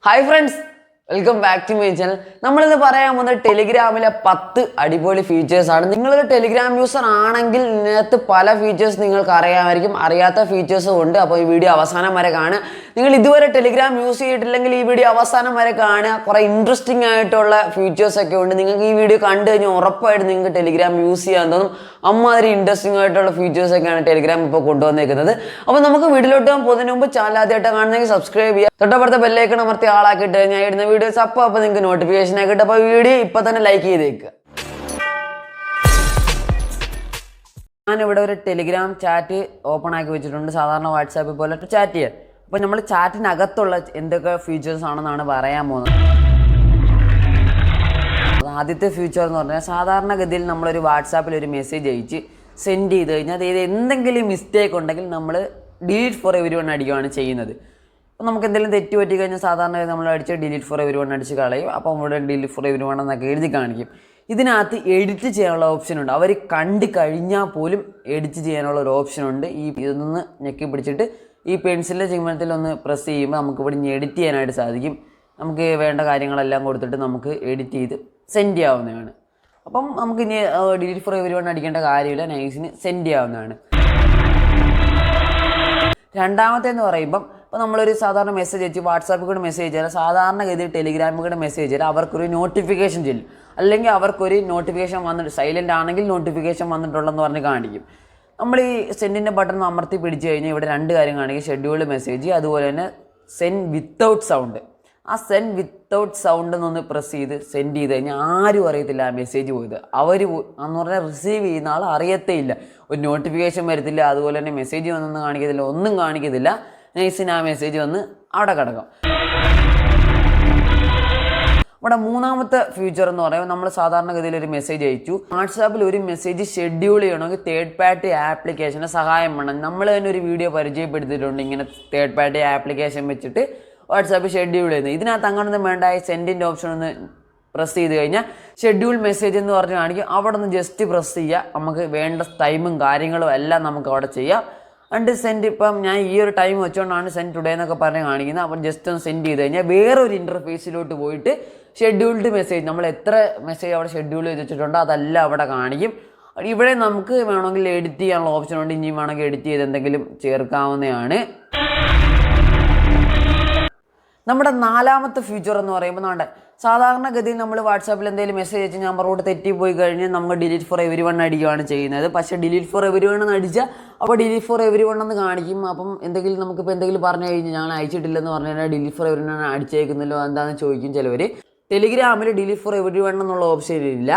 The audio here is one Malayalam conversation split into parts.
Hi friends, welcome back to my channel. നമ്മൾ ഇന്ന് പറയാൻ പോകുന്നത് ടെലിഗ്രാമിലെ 10 അടിപൊളി ഫീച്ചേഴ്സ് ആണ്. നിങ്ങളൊരു ടെലിഗ്രാം യൂസർ ആണെങ്കിൽ ഇതിനകത്ത് പല ഫീച്ചേഴ്സ് നിങ്ങൾക്ക് അറിയാമായിരിക്കും, അറിയാത്ത ഫീച്ചേഴ്സും ഉണ്ട്. അപ്പോൾ ഈ വീഡിയോ അവസാനം വരെ കാണുക. നിങ്ങൾ ഇതുവരെ ടെലിഗ്രാം യൂസ് ചെയ്തിട്ടില്ലെങ്കിൽ ഈ വീഡിയോ അവസാനം വരെ കാണുക. കുറേ ഇൻട്രസ്റ്റിംഗ് ആയിട്ടുള്ള ഫീച്ചേഴ്സ് ഒക്കെ ഉണ്ട്. നിങ്ങൾക്ക് ഈ വീഡിയോ കണ്ടു കഴിഞ്ഞാൽ ഉറപ്പായിട്ട് നിങ്ങൾക്ക് ടെലിഗ്രാം യൂസ് ചെയ്യാൻ തോന്നും. അമ്മാതിരി ഇൻട്രസ്റ്റിംഗ് ആയിട്ടുള്ള ഫീച്ചേഴ്സ് ഒക്കെയാണ് ടെലിഗ്രാം ഇപ്പോൾ കൊണ്ടുവന്നേക്കുന്നത്. അപ്പോൾ നമുക്ക് വീഡിയോയിലോട്ട് പോകുന്നതിന് മുമ്പ് ചാനൽ ആദ്യമായിട്ട് കാണുന്നെങ്കിൽ സബ്സ്ക്രൈബ് ചെയ്യുക. തൊട്ടപ്പുറത്തെ ബെല്ലൈക്കൺ അമർത്തി ആളാക്കിയിട്ട് ഞാൻ ഇടുന്ന വീഡിയോസ് അപ്പോൾ നിങ്ങൾക്ക് നോട്ടിഫിക്കേഷൻ ആക്കിയിട്ട് അപ്പോൾ വീഡിയോ ഇപ്പം തന്നെ ലൈക്ക് ചെയ്തേക്കുക. ഞാനിവിടെ ഒരു ടെലിഗ്രാം ചാറ്റ് ഓപ്പൺ ആക്കി വെച്ചിട്ടുണ്ട്. സാധാരണ വാട്സാപ്പ് പോലെ ചാറ്റ് ചെയ്യാൻ. അപ്പോൾ നമ്മൾ ചാറ്റിനകത്തുള്ള എന്തൊക്കെ ഫീച്ചേഴ്സ് ആണെന്നാണ് പറയാൻ പോകുന്നത്. ആദ്യത്തെ ഫീച്ചർ എന്ന് പറഞ്ഞാൽ സാധാരണഗതിയിൽ നമ്മളൊരു വാട്സാപ്പിൽ ഒരു മെസ്സേജ് അയച്ച് സെൻഡ് ചെയ്ത് കഴിഞ്ഞാൽ അത് എന്തെങ്കിലും മിസ്റ്റേക്ക് ഉണ്ടെങ്കിൽ നമ്മൾ ഡിലീറ്റ് ഫോർ എവരി വൺ അടിക്കുകയാണ് ചെയ്യുന്നത്. അപ്പോൾ നമുക്ക് എന്തെങ്കിലും തെറ്റ് പറ്റി കഴിഞ്ഞാൽ സാധാരണ നമ്മൾ അടിച്ച് ഡിലീറ്റ് ഫോർ എവരി വൺ അടിച്ച് കളയും. അപ്പോൾ ഇവിടെ ഡിലീറ്റ് ഫോർ എവരി വൺ എന്നൊക്കെ എഴുതി കാണിക്കും. ഇതിനകത്ത് എഡിറ്റ് ചെയ്യാനുള്ള ഓപ്ഷൻ ഉണ്ട്. അവർ കണ്ടു കഴിഞ്ഞാൽ പോലും എഡിറ്റ് ചെയ്യാനുള്ള ഒരു ഓപ്ഷൻ ഉണ്ട്. ഇതൊന്ന് ഞെക്കി പിടിച്ചിട്ട് ഈ പെൻസിലിൻ്റെ ചിഹ്നത്തിൽ ഒന്ന് പ്രസ് ചെയ്യുമ്പോൾ നമുക്ക് ഇവിടെ ഇനി എഡിറ്റ് ചെയ്യാനായിട്ട് സാധിക്കും. നമുക്ക് വേണ്ട കാര്യങ്ങളെല്ലാം കൊടുത്തിട്ട് നമുക്ക് എഡിറ്റ് ചെയ്ത് സെൻഡ് ചെയ്യാവുന്നതാണ്. അപ്പം നമുക്ക് ഇനി ഡിലീറ്റ് ഫോർ എവരി വൺ അടിക്കേണ്ട കാര്യമില്ല, നൈസിന് സെൻഡ് ചെയ്യാവുന്നതാണ്. രണ്ടാമത്തേന്ന് പറയുമ്പം ഇപ്പോൾ നമ്മളൊരു സാധാരണ മെസ്സേജ് അയച്ച് വാട്സാപ്പിൽ കൂടെ മെസ്സേജ് ചെയ്താൽ സാധാരണഗതിയിൽ ടെലിഗ്രാമിൽ കൂടെ മെസ്സേജ് ചെയ്താൽ അവർക്കൊരു നോട്ടിഫിക്കേഷൻ ചെല്ലും. അല്ലെങ്കിൽ അവർക്കൊരു നോട്ടിഫിക്കേഷൻ വന്നിട്ട് സൈലൻ്റ് ആണെങ്കിൽ നോട്ടിഫിക്കേഷൻ വന്നിട്ടുള്ളതെന്ന് പറഞ്ഞ് കാണിക്കും. നമ്മൾ ഈ സെൻഡിൻ്റെ ബട്ടൺ അമർത്തി പിടിച്ച് കഴിഞ്ഞാൽ ഇവിടെ രണ്ട് കാര്യം കാണിക്കും: ഷെഡ്യൂൾഡ് മെസ്സേജ്, അതുപോലെ തന്നെ സെൻഡ് വിത്തൗട്ട് സൗണ്ട്. ആ സെൻഡ് വിത്തൗട്ട് സൗണ്ട് എന്നൊന്ന് പ്രസ് ചെയ്ത് സെൻഡ് ചെയ്ത് കഴിഞ്ഞാൽ ആരും അറിയത്തില്ല ആ മെസ്സേജ് പോയത്. എന്ന് പറഞ്ഞാൽ റിസീവ് ചെയ്യുന്ന ആൾ അറിയത്തേ ഇല്ല. ഒരു നോട്ടിഫിക്കേഷൻ വരത്തില്ല, അതുപോലെ തന്നെ മെസ്സേജ് വന്നൊന്നും കാണിക്കത്തില്ല, ഒന്നും കാണിക്കത്തില്ല. നൈസിന് ആ മെസ്സേജ് വന്ന് അവിടെ കിടക്കും. ഇവിടെ മൂന്നാമത്തെ ഫീച്ചർ എന്ന് പറയുമ്പോൾ നമ്മൾ സാധാരണഗതിയിൽ ഒരു മെസ്സേജ് അയച്ചു. വാട്സാപ്പിൽ ഒരു മെസ്സേജ് ഷെഡ്യൂൾ ചെയ്യണമെങ്കിൽ തേർഡ് പാർട്ടി ആപ്ലിക്കേഷൻ്റെ സഹായം വേണം. നമ്മൾ തന്നെ ഒരു വീഡിയോ പരിചയപ്പെടുത്തിയിട്ടുണ്ട്, ഇങ്ങനെ തേർഡ് പാർട്ടി ആപ്ലിക്കേഷൻ വെച്ചിട്ട് വാട്സാപ്പ് ഷെഡ്യൂൾ ചെയ്യുന്നത്. ഇതിനകത്ത് അങ്ങനൊന്നും വേണ്ട. സെൻഡിൻ്റെ ഓപ്ഷൻ ഒന്ന് പ്രസ് ചെയ്ത് കഴിഞ്ഞാൽ ഷെഡ്യൂൾ മെസ്സേജ് എന്ന് പറഞ്ഞ് കാണിക്കും. അവിടെ നിന്ന് ജസ്റ്റ് പ്രസ് ചെയ്യുക. നമുക്ക് വേണ്ട ടൈമും കാര്യങ്ങളും എല്ലാം നമുക്ക് അവിടെ ചെയ്യാം. അണ്ട് സെൻഡ് ഇപ്പം ഞാൻ ഈ ഒരു ടൈം വെച്ചുകൊണ്ടാണ് സെൻഡ് ടുഡേ എന്നൊക്കെ പറഞ്ഞ് കാണിക്കുന്നത്. അപ്പം ജസ്റ്റ് ഒന്ന് സെൻഡ് ചെയ്ത് കഴിഞ്ഞാൽ വേറൊരു ഇൻ്റർഫേസിലോട്ട് പോയിട്ട് ഷെഡ്യൂൾഡ് മെസ്സേജ്, നമ്മൾ എത്ര മെസ്സേജ് അവിടെ ഷെഡ്യൂൾ ചെയ്ത് വെച്ചിട്ടുണ്ടോ അതെല്ലാം അവിടെ കാണിക്കും. ഇവിടെ നമുക്ക് വേണമെങ്കിൽ എഡിറ്റ് ചെയ്യാനുള്ള ഓപ്ഷൻ ഉണ്ട്. ഇനിയും വേണമെങ്കിൽ എഡിറ്റ് ചെയ്ത് എന്തെങ്കിലും ചേർക്കാവുന്നതാണ്. നമ്മുടെ നാലാമത്തെ ഫീച്ചർ എന്ന് പറയുമ്പോൾ സാധാരണഗതിയിൽ നമ്മൾ വാട്സാപ്പിൽ എന്തെങ്കിലും മെസ്സേജ് അയച്ച് നമ്പറോട്ട് തെറ്റിപ്പോയി കഴിഞ്ഞാൽ നമ്മൾ ഡിലീറ്റ് ഫോർ എവരി വൺ അടിക്കുകയാണ് ചെയ്യുന്നത്. പക്ഷേ ഡിലീറ്റ് ഫോർ എവരി വൺ എന്ന് അടിച്ചാൽ അപ്പോൾ ഡിലീറ്റ് ഫോർ എവരി വൺ എന്ന് കാണിക്കും. അപ്പം നമുക്കിപ്പോൾ എന്തെങ്കിലും പറഞ്ഞു കഴിഞ്ഞാൽ ഞാൻ അയച്ചിട്ടില്ലെന്ന് പറഞ്ഞു കഴിഞ്ഞാൽ ഡിലീറ്റ് ഫോർ എവരി വൺ അടിച്ചേക്കുന്നല്ലോ എന്താണെന്ന് ചോദിക്കും ചിലവർ. ടെലിഗ്രാമിൽ ഡിലീറ്റ് ഫോർ എവരി വൺ എന്നുള്ള ഓപ്ഷൻ ഇല്ല.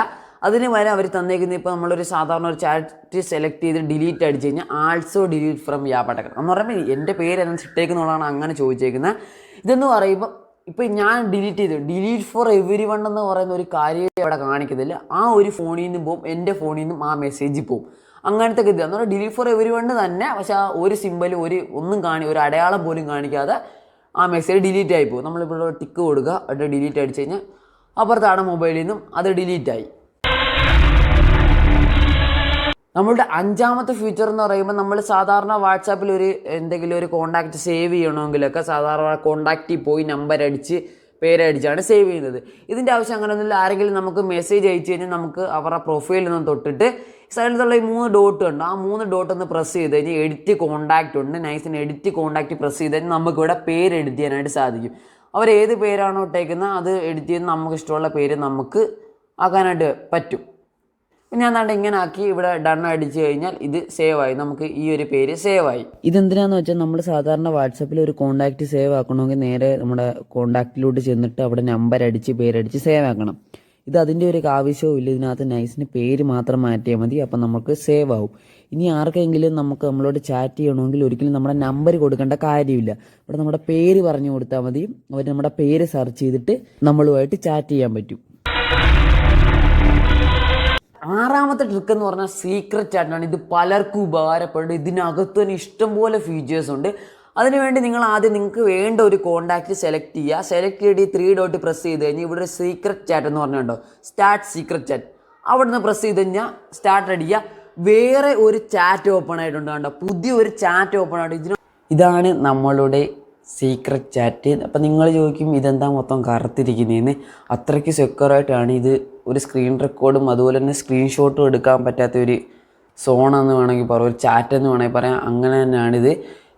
അതിന് വരെ അവർ തന്നേക്കുന്നത് ഇപ്പോൾ നമ്മളൊരു സാധാരണ ഒരു ചാറ്റ് സെലക്ട് ചെയ്ത് ഡിലീറ്റ് അടിച്ച് കഴിഞ്ഞാൽ ആൾസോ ഡിലീറ്റ് ഫ്രം YaPa.Techker എന്ന് പറയുമ്പോൾ എൻ്റെ പേര് ഇട്ടേക്കുന്നുള്ളതാണ് അങ്ങനെ ചോദിച്ചേക്കുന്നത്. ഇതെന്ന് പറയുമ്പോൾ ഇപ്പോൾ ഞാൻ ഡിലീറ്റ് ഫോർ എവരി വൺ എന്ന് പറയുന്ന ഒരു കാര്യം അവിടെ കാണിക്കത്തില്ല. ആ ഒരു ഫോണിൽ നിന്നും പോവും, എൻ്റെ ഫോണിൽ നിന്നും ആ മെസ്സേജ് പോവും. അങ്ങനത്തെ ഗതി എന്ന് പറഞ്ഞാൽ ഡിലീറ്റ് ഫോർ എവരി വൺ തന്നെ. പക്ഷേ ആ ഒരു സിമ്പലും ഒരു അടയാളം പോലും കാണിക്കാതെ ആ മെസ്സേജ് ഡിലീറ്റ് ആയി പോകും. നമ്മളിപ്പോൾ ടിക്ക് കൊടുക്കുക, എന്നിട്ട് ഡിലീറ്റ് അടിച്ച് കഴിഞ്ഞാൽ അപ്പുറത്താണ് മൊബൈലിൽ നിന്നും അത് ഡിലീറ്റായി. നമ്മളുടെ അഞ്ചാമത്തെ ഫീച്ചർ എന്ന് പറയുമ്പോൾ നമ്മൾ സാധാരണ വാട്സാപ്പിൽ എന്തെങ്കിലും ഒരു കോൺടാക്റ്റ് സേവ് ചെയ്യണമെങ്കിലൊക്കെ സാധാരണ കോൺടാക്റ്റിൽ പോയി നമ്പർ അടിച്ച് പേരടിച്ചാണ് സേവ് ചെയ്യുന്നത്. ഇതിൻ്റെ ആവശ്യം അങ്ങനെയൊന്നുമില്ല. ആരെങ്കിലും നമുക്ക് മെസ്സേജ് അയച്ചു കഴിഞ്ഞാൽ നമുക്ക് അവരുടെ പ്രൊഫൈലിൽ നിന്ന് തൊട്ടിട്ട് സൈഡിലുള്ള ഈ 3 ഡോട്ട് ഉണ്ട്. ആ 3 ഡോട്ട് ഒന്ന് പ്രസ് ചെയ്ത് കഴിഞ്ഞാൽ എഡിറ്റ് കോൺടാക്റ്റ് ഉണ്ട്. നൈസിന് എഡിറ്റ് കോൺടാക്റ്റ് പ്രസ് ചെയ്ത് കഴിഞ്ഞാൽ നമുക്കിവിടെ പേര് എഡിറ്റ് ചെയ്യാനായിട്ട് സാധിക്കും. അവർ ഏത് പേരാണോ ഇട്ടേക്കുന്നത് അത് എഡിറ്റ് ചെയ്ത് നമുക്ക് ഇഷ്ടമുള്ള പേര് നമുക്ക് ആക്കാനായിട്ട് പറ്റും. ഞാൻ ഇങ്ങനെ ആക്കി ഇവിടെ ഡൺ അടിച്ച് കഴിഞ്ഞാൽ ഇത് സേവായി. നമുക്ക് ഈ ഒരു പേര് സേവായി. ഇതെന്തിനാന്ന് വെച്ചാൽ നമ്മൾ സാധാരണ വാട്സാപ്പിൽ ഒരു കോൺടാക്റ്റ് സേവ് ആക്കണമെങ്കിൽ നേരെ നമ്മുടെ കോൺടാക്റ്റിലോട്ട് ചെന്നിട്ട് അവിടെ നമ്പർ അടിച്ച് പേരടിച്ച് സേവ് ആക്കണം. ഇത് അതിൻ്റെ ഒരു ആവശ്യവും ഇല്ല. ഇതിനകത്ത് നൈസിന് പേര് മാത്രം മാറ്റിയാൽ മതി. അപ്പം നമുക്ക് സേവ് ആവും. ഇനി ആർക്കെങ്കിലും നമ്മളോട് ചാറ്റ് ചെയ്യണമെങ്കിൽ ഒരിക്കലും നമ്മുടെ നമ്പർ കൊടുക്കേണ്ട കാര്യമില്ല. ഇവിടെ നമ്മുടെ പേര് പറഞ്ഞു കൊടുത്താൽ മതി. അവർ നമ്മുടെ പേര് സെർച്ച് ചെയ്തിട്ട് നമ്മളുമായിട്ട് ചാറ്റ് ചെയ്യാൻ പറ്റും. ആറാമത്തെ ട്രിക്ക് എന്ന് പറഞ്ഞാൽ സീക്രട്ട് ചാറ്റാണ്. ഇത് പലർക്കും ഉപകാരപ്പെടും. ഇതിനകത്ത് തന്നെ ഇഷ്ടംപോലെ ഫീച്ചേഴ്സ് ഉണ്ട്. അതിനുവേണ്ടി നിങ്ങൾക്ക് വേണ്ട ഒരു കോൺടാക്റ്റ് സെലക്ട് ചെയ്യുക. സെലക്ട് ചെയ്ത് 3 ഡോട്ട് പ്രസ് ചെയ്ത് കഴിഞ്ഞാൽ ഇവിടെ ഒരു സീക്രട്ട് ചാറ്റ് എന്ന് പറഞ്ഞുണ്ടോ, സ്റ്റാർട്ട് സീക്രട്ട് ചാറ്റ്. അവിടെ നിന്ന് പ്രസ് ചെയ്ത് കഴിഞ്ഞാൽ സ്റ്റാർട്ട് അടിക്കുക. വേറെ ഒരു ചാറ്റ് ഓപ്പൺ ആയിട്ടുണ്ട്. കണ്ടോ, പുതിയൊരു ചാറ്റ് ഓപ്പൺ ആയിട്ട് ഇതാണ് നമ്മളുടെ സീക്രട്ട് ചാറ്റ്. അപ്പം നിങ്ങൾ ചോദിക്കും ഇതെന്താ മൊത്തം കറുത്തിരിക്കുന്നതെന്ന്. അത്രയ്ക്ക് സെക്യൂറായിട്ടാണ് ഇത്. ഒരു സ്ക്രീൻ റെക്കോർഡും അതുപോലെ തന്നെ സ്ക്രീൻഷോട്ടും എടുക്കാൻ പറ്റാത്ത ഒരു സോണെന്ന് വേണമെങ്കിൽ പറയാം, ഒരു ചാറ്റെന്ന് വേണമെങ്കിൽ പറയാം. അങ്ങനെ തന്നെയാണിത്.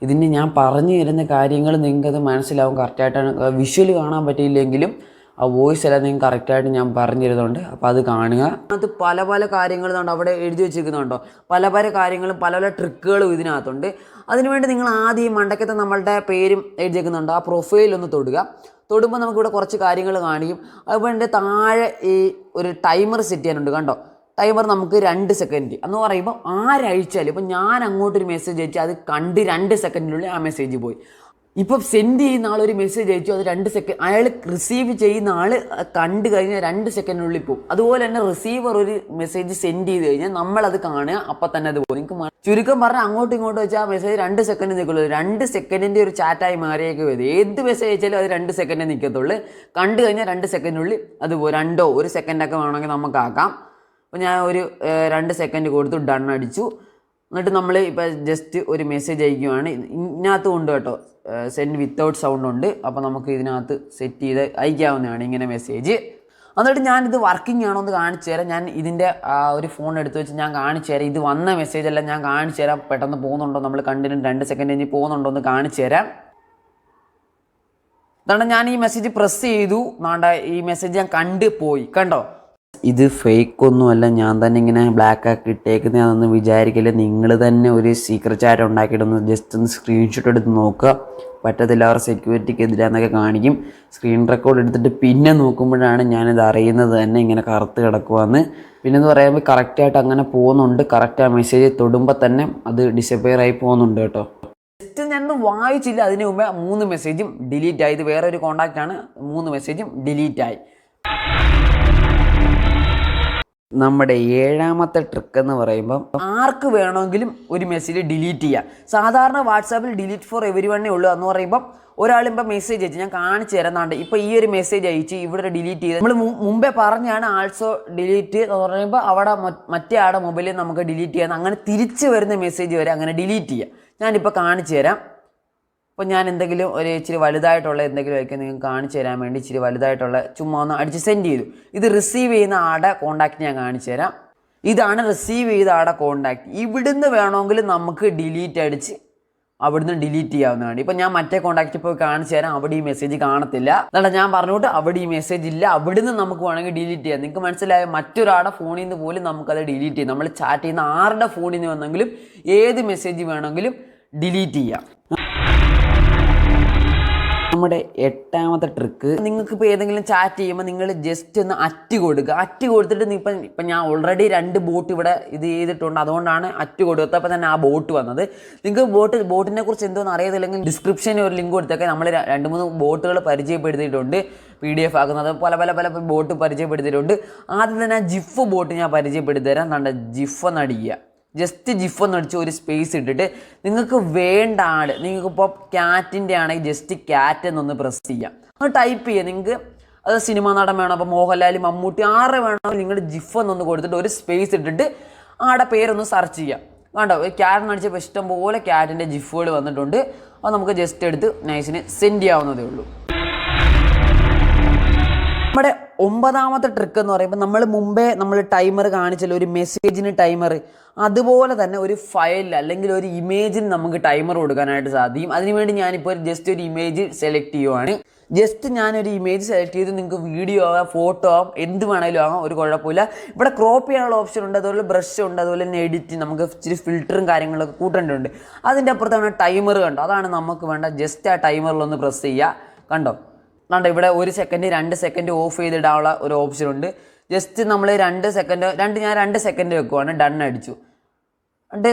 ഇതിന് ഞാൻ പറഞ്ഞു തരുന്ന കാര്യങ്ങൾ നിങ്ങൾക്കത് മനസ്സിലാവും കറക്റ്റായിട്ടാണ്. വിഷ്വൽ കാണാൻ പറ്റിയില്ലെങ്കിലും ആ വോയിസ് എല്ലാം നിങ്ങൾക്ക് കറക്റ്റായിട്ട് ഞാൻ പറഞ്ഞു തരുന്നുണ്ട്. അപ്പോൾ അത് കാണുക. അതിനകത്ത് പല പല കാര്യങ്ങളുണ്ട് അവിടെ എഴുതി വെച്ചിരിക്കുന്നുണ്ടോ, പല പല കാര്യങ്ങളും പല പല ട്രിക്കുകളും ഇതിനകത്തുണ്ട്. അതിനുവേണ്ടി നിങ്ങൾ ആദ്യം മണ്ടക്കത്തെ നമ്മളുടെ പേരും എഴുതിയേക്കുന്നുണ്ട്, ആ പ്രൊഫൈലൊന്ന് തൊടുമ്പോൾ നമുക്കിവിടെ കുറച്ച് കാര്യങ്ങൾ കാണിക്കും. അതുപോലെ എൻ്റെ താഴെ ഈ ഒരു ടൈമർ സെറ്റ് ചെയ്യാനുണ്ട് കണ്ടോ. ടൈമർ നമുക്ക് 2 സെക്കൻഡ് എന്ന് പറയുമ്പോൾ ആരയച്ചാലും ഇപ്പം ഞാൻ അങ്ങോട്ടൊരു മെസ്സേജ് അയച്ചു, അത് കണ്ട് 2 സെക്കൻഡിനുള്ളിൽ ആ മെസ്സേജ് പോയി. ഇപ്പം സെൻഡ് ചെയ്യുന്ന ആളൊരു മെസ്സേജ് അയച്ചു, അത് 2 സെക്കൻഡ്, അയാൾ റിസീവ് ചെയ്യുന്ന ആൾ കണ്ടു കഴിഞ്ഞാൽ 2 സെക്കൻഡിനുള്ളിൽ പോകും. അതുപോലെ തന്നെ റിസീവർ ഒരു മെസ്സേജ് സെൻഡ് ചെയ്ത് കഴിഞ്ഞാൽ നമ്മളത് കാണുക, അപ്പം തന്നെ അത് പോകും. നിങ്ങൾക്ക് ചുരുക്കം പറഞ്ഞാൽ അങ്ങോട്ടും ഇങ്ങോട്ടും വെച്ചാൽ ആ മെസ്സേജ് 2 സെക്കൻഡ് നിൽക്കുള്ളൂ. 2 സെക്കൻഡിൻ്റെ ഒരു ചാറ്റായി മാറിയേക്ക് വരും. ഏത് മെസ്സേജ് അയച്ചാലും അത് 2 സെക്കൻഡേ നിൽക്കത്തുള്ളൂ. കണ്ടു കഴിഞ്ഞാൽ 2 സെക്കൻഡിനുള്ളിൽ അത് പോകും. 1 സെക്കൻഡൊക്കെ വേണമെങ്കിൽ നമുക്കാക്കാം. അപ്പോൾ ഞാൻ ഒരു 2 സെക്കൻഡ് കൊടുത്തു ഡൺ അടിച്ചു. എന്നിട്ട് നമ്മൾ ഇപ്പോൾ ജസ്റ്റ് ഒരു മെസ്സേജ് അയക്കുകയാണ്. ഇതിനകത്ത് ഉണ്ട് കേട്ടോ, സെൻഡ് വിത്തൗട്ട് സൗണ്ട് ഉണ്ട്. അപ്പോൾ നമുക്ക് ഇതിനകത്ത് സെറ്റ് ചെയ്ത് അയക്കാവുന്നതാണ് ഇങ്ങനെ മെസ്സേജ്. എന്നിട്ട് ഞാനിത് വർക്കിംഗ് ആണോ എന്ന് കാണിച്ചു തരാം. ഞാൻ ഇതിൻ്റെ ഒരു ഫോൺ എടുത്ത് വെച്ച് ഞാൻ കാണിച്ചു തരാം. ഇത് വന്ന മെസ്സേജ് അല്ല, ഞാൻ കാണിച്ചു തരാം പെട്ടെന്ന് പോകുന്നുണ്ടോ, നമ്മൾ കണ്ടിട്ട് 2 സെക്കൻഡ് കഴിഞ്ഞ് പോകുന്നുണ്ടോ എന്ന് കാണിച്ചു തരാം. അതാണ് ഞാൻ ഈ മെസ്സേജ് പ്രസ് ചെയ്തു. ഈ മെസ്സേജ് ഞാൻ കണ്ട് പോയി കണ്ടോ. ഇത് ഫേക്കൊന്നുമല്ല, ഞാൻ തന്നെ ഇങ്ങനെ ബ്ലാക്ക് ആക്കി ഇട്ടേക്കുന്നതാണെന്ന് വിചാരിക്കില്ല. നിങ്ങൾ തന്നെ ഒരു സീക്രട്ട് ചാറ്റ് ഉണ്ടാക്കിയിട്ടൊന്ന് ജസ്റ്റ് ഒന്ന് സ്ക്രീൻഷോട്ട് എടുത്ത് നോക്കുക. പറ്റത്തില്ല, അവർ സെക്യൂരിറ്റിക്ക് എതിരാന്നൊക്കെ കാണിക്കും. സ്ക്രീൻ റെക്കോർഡ് എടുത്തിട്ട് പിന്നെ നോക്കുമ്പോഴാണ് ഞാനിത് അറിയുന്നത് തന്നെ ഇങ്ങനെ കറുത്ത് കിടക്കുവാന്ന്. പിന്നെന്ന് പറയുമ്പോൾ കറക്റ്റായിട്ട് അങ്ങനെ പോകുന്നുണ്ട്. കറക്റ്റ് ആ മെസ്സേജ് തൊടുമ്പോൾ തന്നെ അത് ഡിസപ്പിയർ ആയി പോകുന്നുണ്ട് കേട്ടോ. ജസ്റ്റ് ഞാനൊന്നും വായിച്ചില്ല, അതിന് മുമ്പേ 3 മെസ്സേജും ഡിലീറ്റ് ആയി. ഇത് വേറെ ഒരു കോൺടാക്റ്റാണ്, 3 മെസ്സേജും ഡിലീറ്റ് ആയി. നമ്മുടെ 7ാമത്തെ ട്രിക്ക് എന്ന് പറയുമ്പം ആർക്ക് വേണമെങ്കിലും ഒരു മെസ്സേജ് ഡിലീറ്റ് ചെയ്യാം. സാധാരണ വാട്സാപ്പിൽ ഡിലീറ്റ് ഫോർ എവരി വണ്ണേ ഉള്ളൂ എന്ന് പറയുമ്പം ഒരാളിപ്പോൾ മെസ്സേജ് അയച്ചു, ഞാൻ കാണിച്ചു തരുന്നുണ്ട്. ഇപ്പോൾ ഈ ഒരു മെസ്സേജ് അയച്ച് ഇവിടെ ഡിലീറ്റ് ചെയ്ത് നമ്മൾ മുമ്പേ പറഞ്ഞാണ് ആൾസോ ഡിലീറ്റ് എന്ന് പറയുമ്പോൾ അവിടെ മറ്റേ ആടെ മൊബൈലിൽ നമുക്ക് ഡിലീറ്റ് ചെയ്യാം. അങ്ങനെ തിരിച്ച് വരുന്ന മെസ്സേജ് വരെ അങ്ങനെ ഡിലീറ്റ് ചെയ്യാം. ഞാനിപ്പോൾ കാണിച്ചു തരാം. അപ്പോൾ ഞാൻ എന്തെങ്കിലും ഒരു ഇച്ചിരി വലുതായിട്ടുള്ള എന്തെങ്കിലും ആയിരിക്കും നിങ്ങൾക്ക് കാണിച്ചു തരാൻ വേണ്ടി ഇച്ചിരി വലുതായിട്ടുള്ള ചുമ്മാ ഒന്ന് അടിച്ച് സെൻഡ് ചെയ്തു. ഇത് റിസീവ് ചെയ്യുന്ന ആടെ കോൺടാക്റ്റ് ഞാൻ കാണിച്ചു തരാം. ഇതാണ് റിസീവ് ചെയ്ത ആടെ കോൺടാക്റ്റ്. ഇവിടുന്ന് വേണമെങ്കിൽ നമുക്ക് ഡിലീറ്റ് അടിച്ച് അവിടുന്ന് ഡിലീറ്റ് ചെയ്യാവുന്നതാണ്. ഇപ്പം ഞാൻ മറ്റേ കോൺടാക്റ്റ് പോയി കാണിച്ചു തരാം. അവിടെ ഈ മെസ്സേജ് കാണത്തില്ല. അതാണ് ഞാൻ പറഞ്ഞോട്ട് അവിടെ ഈ മെസ്സേജ് ഇല്ല. അവിടുന്ന് നമുക്ക് വേണമെങ്കിൽ ഡിലീറ്റ് ചെയ്യാം. നിങ്ങൾക്ക് മനസ്സിലായ മറ്റൊരാളുടെ ഫോണിൽ നിന്ന് പോലും നമുക്കത് ഡിലീറ്റ് ചെയ്യാം. നമ്മൾ ചാറ്റ് ചെയ്യുന്ന ആരുടെ ഫോണിൽ നിന്ന് വന്നെങ്കിലും ഏത് മെസ്സേജ് വേണമെങ്കിലും ഡിലീറ്റ് ചെയ്യാം. നമ്മുടെ 8ാമത്തെ ട്രിക്ക്, നിങ്ങൾക്കിപ്പോൾ ഏതെങ്കിലും ചാറ്റ് ചെയ്യുമ്പോൾ നിങ്ങൾ ജസ്റ്റ് ഒന്ന് അറ്റ് കൊടുക്കുക. അറ്റ് കൊടുത്തിട്ട് ഇപ്പം ഞാൻ ഓൾറെഡി 2 ബോട്ട് ഇവിടെ ഇത് ചെയ്തിട്ടുണ്ട്, അതുകൊണ്ടാണ് അറ്റ് കൊടുത്തപ്പോൾ തന്നെ ആ ബോട്ട് വന്നത്. നിങ്ങൾക്ക് ബോട്ടിനെ കുറിച്ച് എന്തോന്ന് അറിയത്തില്ലെങ്കിൽ ഡിസ്ക്രിപ്ഷനിൽ ഒരു ലിങ്ക് കൊടുത്തൊക്കെ നമ്മൾ 2-3 ബോട്ടുകൾ പരിചയപ്പെടുത്തിയിട്ടുണ്ട്. PDF ആക്കുന്നത് പല പല പല ബോട്ട് പരിചയപ്പെടുത്തിയിട്ടുണ്ട്. ആദ്യം തന്നെ ജിഫ് ബോട്ട് ഞാൻ പരിചയപ്പെടുത്തി തരാം. എന്താ ജിഫ് ഒന്ന് അടിക്കുക. ജസ്റ്റ് ജിഫ് ഒന്ന് അടിച്ച് ഒരു സ്പേസ് ഇട്ടിട്ട് നിങ്ങൾക്ക് വേണ്ട ആൾ, നിങ്ങൾക്കിപ്പോൾ ക്യാറ്റിൻ്റെ ആണെങ്കിൽ ജസ്റ്റ് ക്യാറ്റ് എന്നൊന്ന് പ്രസ് ചെയ്യാം. ഒന്ന് ടൈപ്പ് ചെയ്യുക. നിങ്ങൾക്ക് അത് സിനിമാ നടൻ വേണം, അപ്പോൾ മോഹൻലാൽ, മമ്മൂട്ടി, ആരെ വേണമെങ്കിൽ നിങ്ങൾ ജിഫ് എന്നൊന്ന് കൊടുത്തിട്ട് ഒരു സ്പേസ് ഇട്ടിട്ട് ആടെ പേരൊന്ന് സെർച്ച് ചെയ്യാം. കണ്ടോ, ക്യാറ്റിന് അടിച്ചപ്പോൾ ഇഷ്ടംപോലെ ക്യാറ്റിൻ്റെ ജിഫുകൾ വന്നിട്ടുണ്ട്. അത് നമുക്ക് ജസ്റ്റ് എടുത്ത് നൈസിന് സെൻഡ് ചെയ്യാവുന്നതേ ഉള്ളൂ. നമ്മുടെ 9ാമത്തെ ട്രിക്ക് എന്ന് പറയുമ്പോൾ നമ്മൾ ടൈമർ കാണിച്ചല്ലോ, ഒരു മെസ്സേജിന് ടൈമർ, അതുപോലെ തന്നെ ഒരു ഫയലിൽ അല്ലെങ്കിൽ ഒരു ഇമേജിന് നമുക്ക് ടൈമർ കൊടുക്കാനായിട്ട് സാധിക്കും. അതിനുവേണ്ടി ഞാനിപ്പോൾ ജസ്റ്റ് ഒരു ഇമേജ് സെലക്ട് ചെയ്യുവാണ്. ജസ്റ്റ് ഞാനൊരു ഇമേജ് സെലക്ട് ചെയ്ത് നിങ്ങൾക്ക് വീഡിയോ ആകാം, ഫോട്ടോ ആകാം, എന്ത് വേണമെങ്കിലും ആകാം, ഒരു കുഴപ്പമില്ല. ഇവിടെ ക്രോപ്പ് ചെയ്യാനുള്ള ഓപ്ഷൻ ഉണ്ട്, അതുപോലെ ബ്രഷ് ഉണ്ട്, അതുപോലെ തന്നെ എഡിറ്റ്, നമുക്ക് ഇച്ചിരി ഫിൽറ്ററും കാര്യങ്ങളൊക്കെ കൂട്ടേണ്ടതുണ്ട്. അതിൻ്റെ അപ്പുറത്താണ് ടൈമർ കണ്ടോ, അതാണ് നമുക്ക് വേണ്ട. ജസ്റ്റ് ആ ടൈമറിലൊന്ന് പ്രസ് ചെയ്യുക. കണ്ടോ ഇവിടെ 1 സെക്കൻഡ് 2 സെക്കൻഡ് ഓഫ് ചെയ്തിടാനുള്ള ഒരു ഓപ്ഷൻ ഉണ്ട്. ജസ്റ്റ് നമ്മൾ 2 സെക്കൻഡ് വെക്കുവാണ്. ഡൺ അടിച്ചു.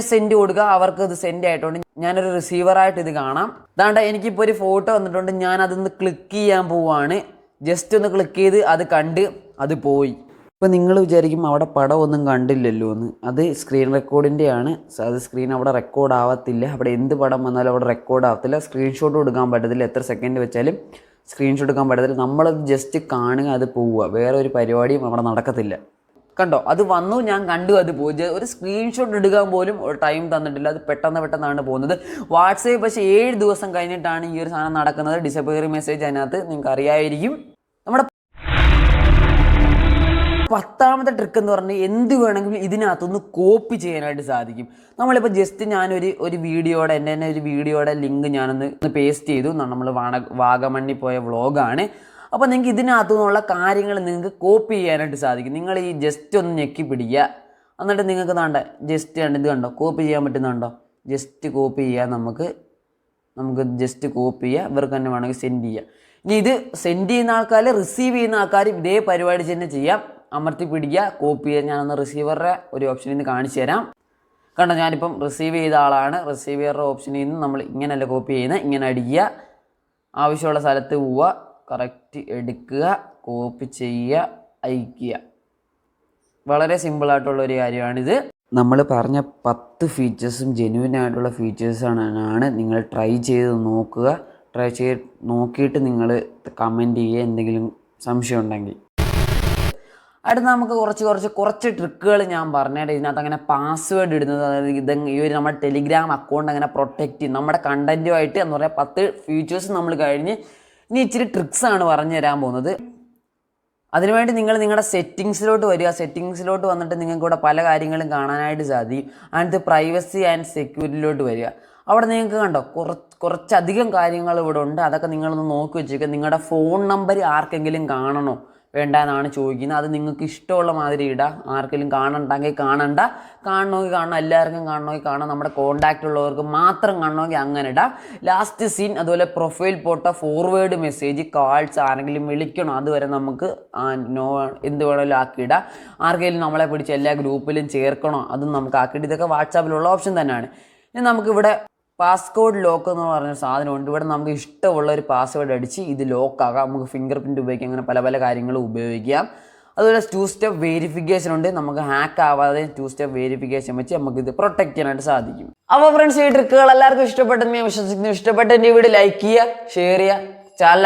സെൻഡ് കൊടുക്കുക. അവർക്ക് ഇത് സെൻഡ് ആയിട്ടുണ്ട്. ഞാനൊരു റിസീവറായിട്ട് ഇത് കാണാം. അതാണ്ട് എനിക്കിപ്പോൾ ഒരു ഫോട്ടോ വന്നിട്ടുണ്ട്. ഞാനതൊന്ന് ക്ലിക്ക് ചെയ്യാൻ പോവുകയാണ്. ജസ്റ്റ് ഒന്ന് ക്ലിക്ക് ചെയ്ത് അത് കണ്ട് അത് പോയി. ഇപ്പോൾ നിങ്ങൾ വിചാരിക്കും അവിടെ പടം ഒന്നും കണ്ടില്ലല്ലോ എന്ന്. അത് സ്ക്രീൻ റെക്കോർഡിൻ്റെയാണ്. അത് സ്ക്രീൻ അവിടെ റെക്കോർഡ് ആവത്തില്ല. അവിടെ എന്ത് പടം വന്നാലും അവിടെ റെക്കോർഡ് ആവത്തില്ല. സ്ക്രീൻഷോട്ട് കൊടുക്കാൻ പറ്റത്തില്ല. എത്ര സെക്കൻഡ് വെച്ചാലും സ്ക്രീൻഷോട്ട് എടുക്കാൻ പറ്റത്തില്ല. നമ്മളത് ജസ്റ്റ് കാണുക, അത് പോവുക. വേറെ ഒരു പരിപാടിയും അവിടെ നടക്കത്തില്ല. കണ്ടോ, അത് വന്നു, ഞാൻ കണ്ടു, അത് പോയി. ഒരു സ്ക്രീൻഷോട്ട് എടുക്കാൻ പോലും ഒരു ടൈം തന്നിട്ടില്ല. അത് പെട്ടെന്നാണ് പോകുന്നത്. വാട്സാപ്പ് പക്ഷേ 7 ദിവസം കഴിഞ്ഞിട്ടാണ് ഈ ഒരു സാധനം നടക്കുന്നത്. ഡിസപ്പിയറിംഗ് മെസ്സേജ് അതിനകത്ത് നിങ്ങൾക്ക് അറിയാമായിരിക്കും. നമ്മുടെ 10ാമത്തെ ട്രിക്ക് എന്ന് പറഞ്ഞാൽ എന്ത് വേണമെങ്കിലും ഇതിനകത്തൊന്ന് കോപ്പി ചെയ്യാനായിട്ട് സാധിക്കും. നമ്മളിപ്പോൾ ജസ്റ്റ് ഞാനൊരു വീഡിയോയുടെ എൻ്റെ തന്നെ ഒരു വീഡിയോയുടെ ലിങ്ക് ഞാനൊന്ന് പേസ്റ്റ് ചെയ്തു. നമ്മൾ വാഗമണ്ണിൽ പോയ വ്ളോഗാണ്. അപ്പോൾ നിങ്ങൾക്ക് ഇതിനകത്തു നിന്നുള്ള കാര്യങ്ങൾ നിങ്ങൾക്ക് കോപ്പി ചെയ്യാനായിട്ട് സാധിക്കും. നിങ്ങൾ ഈ ജസ്റ്റ് ഒന്ന് ഞെക്കി പിടിക്കുക. എന്നിട്ട് നിങ്ങൾക്ക് വേണ്ട ജസ്റ്റ് ഇത് കണ്ടോ, കോപ്പി ചെയ്യാൻ പറ്റുന്നുണ്ടോ? ജസ്റ്റ് കോപ്പി ചെയ്യാം. നമുക്ക് ജസ്റ്റ് കോപ്പി ചെയ്യുക. ഇവർക്ക് തന്നെ വേണമെങ്കിൽ സെൻഡ് ചെയ്യാം. ഇനി ഇത് സെൻഡ് ചെയ്യുന്ന ആൾക്കാർ, റിസീവ് ചെയ്യുന്ന ആൾക്കാർ ഇതേ പരിപാടി തന്നെ ചെയ്യാം. അമർത്തി പിടിക്കുക, കോപ്പി ചെയ്യുക. ഞാനൊന്ന് റിസീവറുടെ ഒരു ഓപ്ഷനിൽ നിന്ന് കാണിച്ചു തരാം. കണ്ടോ, ഞാനിപ്പം റിസീവ് ചെയ്ത ആളാണ്. റിസീവറുടെ ഓപ്ഷനിൽ നിന്ന് നമ്മൾ ഇങ്ങനെയല്ല കോപ്പി ചെയ്യുന്നത്, ഇങ്ങനെ അടിക്കുക, ആവശ്യമുള്ള സ്ഥലത്ത് പോവുക, കറക്റ്റ് എടുക്കുക, കോപ്പി ചെയ്യുക, അയക്കുക. വളരെ സിമ്പിളായിട്ടുള്ളൊരു കാര്യമാണിത്. നമ്മൾ പറഞ്ഞ 10 ഫീച്ചേഴ്സും ജെന്യുവൻ ആയിട്ടുള്ള ഫീച്ചേഴ്സാണ്. നിങ്ങൾ ട്രൈ ചെയ്ത് നോക്കുക. ട്രൈ ചെയ്ത് നോക്കിയിട്ട് നിങ്ങൾ കമൻറ്റ് ചെയ്യുക എന്തെങ്കിലും സംശയം ഉണ്ടെങ്കിൽ. അടുത്ത് നമുക്ക് കുറച്ച് ട്രിക്കുകൾ ഞാൻ പറഞ്ഞുതരാം. ഇതിനകത്ത് അങ്ങനെ പാസ്വേഡ് ഇടുന്നത്, അതായത് ഈ ഒരു നമ്മുടെ ടെലിഗ്രാം അക്കൗണ്ട് അങ്ങനെ പ്രൊട്ടക്റ്റ് ചെയ്യും നമ്മുടെ കണ്ടൻറ്റുമായിട്ട് എന്ന് പറയാം. 10 ഫീച്ചേഴ്സ് നമ്മൾ കഴിഞ്ഞ് ഇനി ഇച്ചിരി ട്രിക്സാണ് പറഞ്ഞു തരാൻ പോകുന്നത്. അതിനുവേണ്ടി നിങ്ങൾ നിങ്ങളുടെ സെറ്റിങ്സിലോട്ട് വരിക. സെറ്റിങ്സിലോട്ട് വന്നിട്ട് നിങ്ങൾക്ക് ഇവിടെ പല കാര്യങ്ങളും കാണാനായിട്ട് സാധിക്കും. അതിനകത്ത് പ്രൈവസി ആൻഡ് സെക്യൂരിറ്റിയിലോട്ട് വരിക. അവിടെ നിങ്ങൾക്ക് കണ്ടോ കുറച്ചധികം കാര്യങ്ങൾ ഇവിടെ ഉണ്ട്. അതൊക്കെ നിങ്ങളൊന്ന് നോക്കി വെച്ചേക്കുക. നിങ്ങളുടെ ഫോൺ നമ്പർ ആർക്കെങ്കിലും കാണണോ വേണ്ട എന്നാണ് ചോദിക്കുന്നത്. അത് നിങ്ങൾക്ക് ഇഷ്ടമുള്ള മാതിരി ഇടാം. ആർക്കെങ്കിലും കാണണ്ടെങ്കിൽ കാണണ്ട, കാണണമെങ്കിൽ കാണണം, എല്ലാവർക്കും കാണണമെങ്കിൽ കാണാം, നമ്മുടെ കോൺടാക്റ്റ് ഉള്ളവർക്ക് മാത്രം കാണണമെങ്കിൽ അങ്ങനെ ഇടാം. ലാസ്റ്റ് സീൻ, അതുപോലെ profile photo, forward message, calls, ആരെങ്കിലും വിളിക്കണോ അതുവരെ നമുക്ക് എന്ത് വേണമെങ്കിലും ആക്കിയിടാം. ആർക്കെങ്കിലും നമ്മളെ പിടിച്ച് എല്ലാ ഗ്രൂപ്പിലും ചേർക്കണോ അതും നമുക്ക് ആക്കിയിട്ട്, ഇതൊക്കെ വാട്സാപ്പിലുള്ള ഓപ്ഷൻ തന്നെയാണ്. ഇനി നമുക്കിവിടെ പാസ്കോഡ് ലോക്ക് എന്ന് പറഞ്ഞ സാധനമുണ്ട്. ഇവിടെ നമുക്ക് ഇഷ്ടമുള്ള ഒരു പാസ്വേഡ് അടിച്ച് ഇത് ലോക്കാകാം. നമുക്ക് ഫിംഗർ പ്രിൻറ്റ് ഉപയോഗിക്കാം. അങ്ങനെ പല കാര്യങ്ങളും ഉപയോഗിക്കാം. അതുപോലെ 2 സ്റ്റെപ്പ് വെരിഫിക്കേഷൻ ഉണ്ട്. നമുക്ക് ഹാക്ക് ആവാതെ 2 സ്റ്റെപ്പ് വെരിഫിക്കേഷൻ വെച്ച് നമുക്ക് ഇത് പ്രൊട്ടക്ട് ചെയ്യാനായിട്ട് സാധിക്കും. അപ്പോൾ ഫ്രണ്ട്സ്, ഈ ട്രിക്കുകൾ എല്ലാവർക്കും ഇഷ്ടപ്പെട്ടെന്ന് ഞാൻ വിശ്വസിക്കുന്നു. ഇഷ്ടപ്പെട്ട എൻ്റെ വീഡിയോ ലൈക്ക് ചെയ്യുക, ഷെയർ ചെയ്യുക. ചാനൽ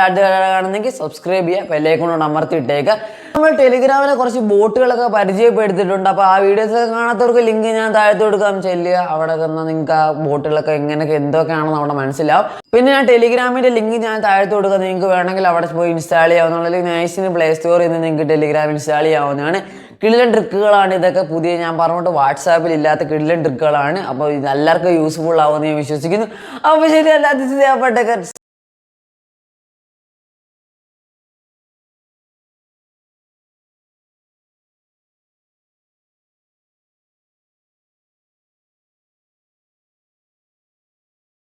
കാണുന്നെങ്കിൽ സബ്സ്ക്രൈബ് ചെയ്യുക, ബെല്ലൈക്കൺ അമർത്തിയിട്ടേക്കുക. നമ്മൾ ടെലിഗ്രാമിലെ കുറച്ച് ബോട്ടുകളൊക്കെ പരിചയപ്പെടുത്തിയിട്ടുണ്ട്. അപ്പോൾ ആ വീഡിയോസൊക്കെ കാണാത്തവർക്ക് ലിങ്ക് ഞാൻ താഴത്ത് കൊടുക്കാൻ ചെല്ലുക. അവിടെ നിന്ന് നിങ്ങൾക്ക് ആ ബോട്ടുകളൊക്കെ എങ്ങനെയൊക്കെ എന്തൊക്കെയാണെന്ന് അവിടെ മനസ്സിലാവും. പിന്നെ ഞാൻ ടെലിഗ്രാമിൻ്റെ ലിങ്ക് ഞാൻ താഴത്ത് കൊടുക്കുക. നിങ്ങൾക്ക് വേണമെങ്കിൽ അവിടെ പോയി ഇൻസ്റ്റാൾ ചെയ്യാവുന്ന നൈസിന് പ്ലേ സ്റ്റോറിൽ നിന്ന് നിങ്ങൾക്ക് ടെലിഗ്രാം ഇൻസ്റ്റാൾ ചെയ്യാവുന്നതാണ്. കിടിലൻ ട്രിക്കുകളാണ് ഇതൊക്കെ. പുതിയ ഞാൻ പറഞ്ഞിട്ട് വാട്സാപ്പിൽ ഇല്ലാത്ത കിടിലൻ ട്രിക്കുകളാണ്. അപ്പോൾ ഇത് എല്ലാവർക്കും യൂസ്ഫുൾ ആവുമെന്ന് ഞാൻ വിശ്വസിക്കുന്നു. അപ്പോൾ ശരി, YaPa.Techker.